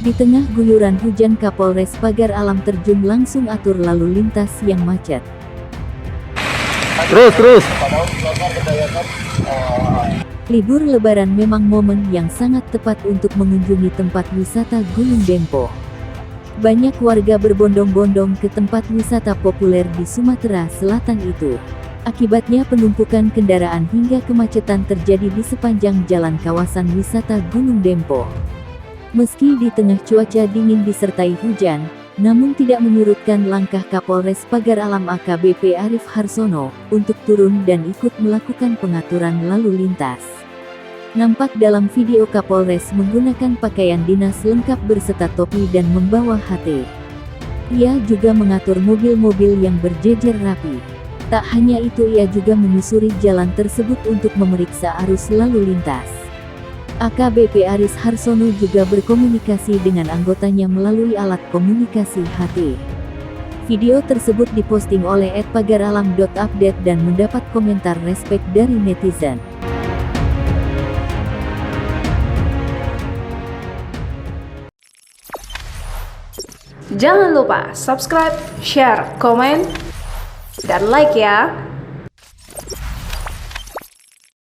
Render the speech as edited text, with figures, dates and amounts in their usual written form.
Di tengah guyuran hujan, Kapolres Pagar Alam terjun langsung atur lalu lintas yang macet. Terus. Libur Lebaran memang momen yang sangat tepat untuk mengunjungi tempat wisata Gunung Dempo. Banyak warga berbondong-bondong ke tempat wisata populer di Sumatera Selatan itu. Akibatnya penumpukan kendaraan hingga kemacetan terjadi di sepanjang jalan kawasan wisata Gunung Dempo. Meski di tengah cuaca dingin disertai hujan, namun tidak menyurutkan langkah Kapolres Pagar Alam AKBP Arif Harsono untuk turun dan ikut melakukan pengaturan lalu lintas. Nampak dalam video Kapolres menggunakan pakaian dinas lengkap berserta topi dan membawa HT. Ia juga mengatur mobil-mobil yang berjejer rapi. Tak hanya itu, ia juga menyusuri jalan tersebut untuk memeriksa arus lalu lintas. AKBP Arif Harsono juga berkomunikasi dengan anggotanya melalui alat komunikasi HT. Video tersebut diposting oleh @pagaralam.update dan mendapat komentar respek dari netizen. Jangan lupa subscribe, share, komen, dan like ya!